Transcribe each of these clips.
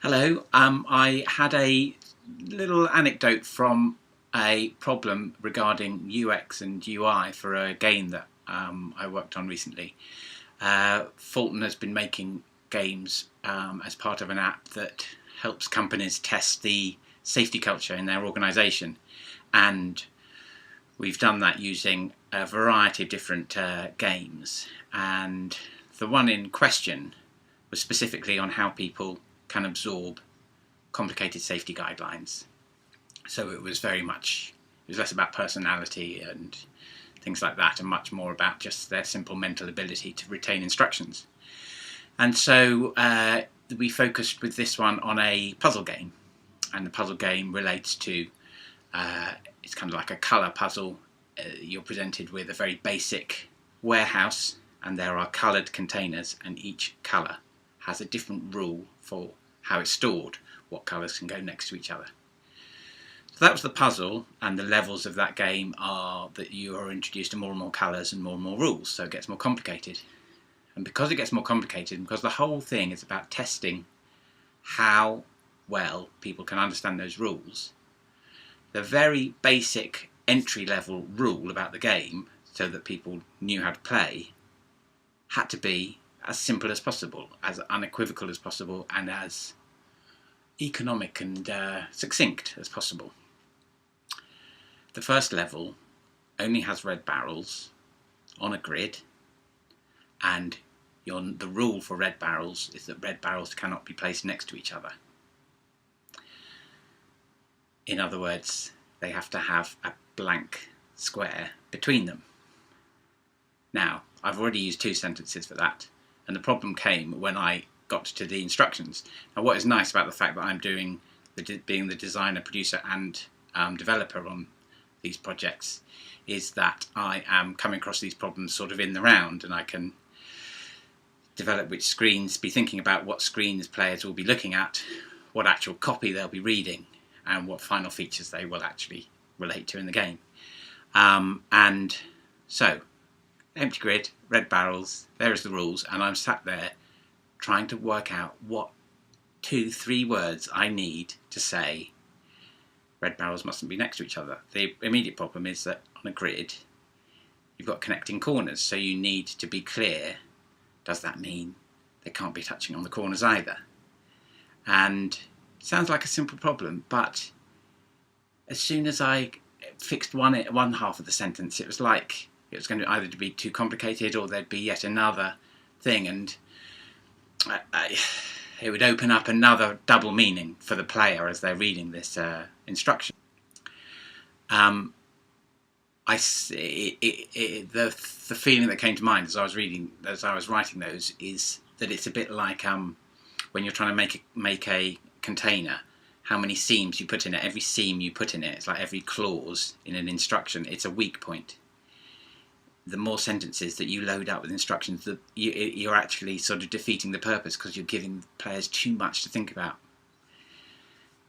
Hello, I had a little anecdote from a problem regarding UX and UI for a game that I worked on recently. Faulton has been making games as part of an app that helps companies test the safety culture in their organisation, and we've done that using a variety of different games, and the one in question was specifically on how people can absorb complicated safety guidelines. So it was less about personality and things like that, and much more about just their simple mental ability to retain instructions. And so we focused with this one on a puzzle game, and the puzzle game relates to it's kind of like a colour puzzle. You're presented with a very basic warehouse, and there are coloured containers, and each colour has a different rule for how it's stored, what colours can go next to each other. So that was the puzzle, and the levels of that game are that you are introduced to more and more colours and more rules, so it gets more complicated. And because it gets more complicated, and because the whole thing is about testing how well people can understand those rules, the very basic entry-level rule about the game, so that people knew how to play, had to be as simple as possible, as unequivocal as possible, and as economic and succinct as possible. The first level only has red barrels on a grid, and the rule for red barrels is that red barrels cannot be placed next to each other. In other words, they have to have a blank square between them. Now, I've already used 2 sentences for that, and the problem came when I got to the instructions. Now, what is nice about the fact that I'm being the designer, producer and developer on these projects is that I am coming across these problems sort of in the round, and I can develop which screens, be thinking about what screens players will be looking at, what actual copy they'll be reading, and what final features they will actually relate to in the game. And so, empty grid, red barrels, there's the rules, and I'm sat there trying to work out what 2-3 words I need to say red barrels mustn't be next to each other. The immediate problem is that on a grid you've got connecting corners, so you need to be clear. Does that mean they can't be touching on the corners either? And it sounds like a simple problem, but as soon as I fixed one half of the sentence, it was like it was going to either be too complicated or there'd be yet another thing, and it would open up another double meaning for the player as they're reading this instruction. The feeling that came to mind as I was writing those is that it's a bit like when you're trying to make a container, how many seams you put in it. Every seam you put in it, it's like every clause in an instruction, it's a weak point. The more sentences that you load up with instructions, you're actually sort of defeating the purpose, because you're giving players too much to think about.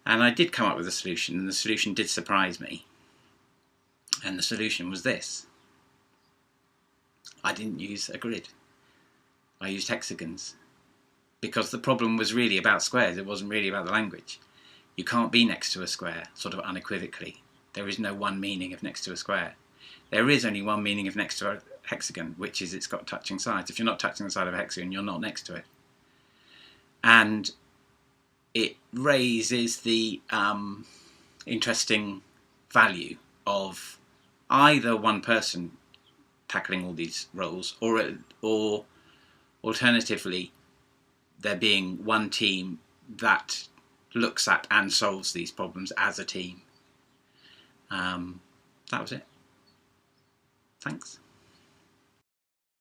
And I did come up with a solution, and the solution did surprise me. And the solution was this. I didn't use a grid. I used hexagons. Because the problem was really about squares, it wasn't really about the language. You can't be next to a square, sort of unequivocally. There is no one meaning of next to a square. There is only one meaning of next to a hexagon, which is it's got touching sides. If you're not touching the side of a hexagon, you're not next to it. And it raises the interesting value of either one person tackling all these roles, or alternatively there being one team that looks at and solves these problems as a team. That was it. Thanks.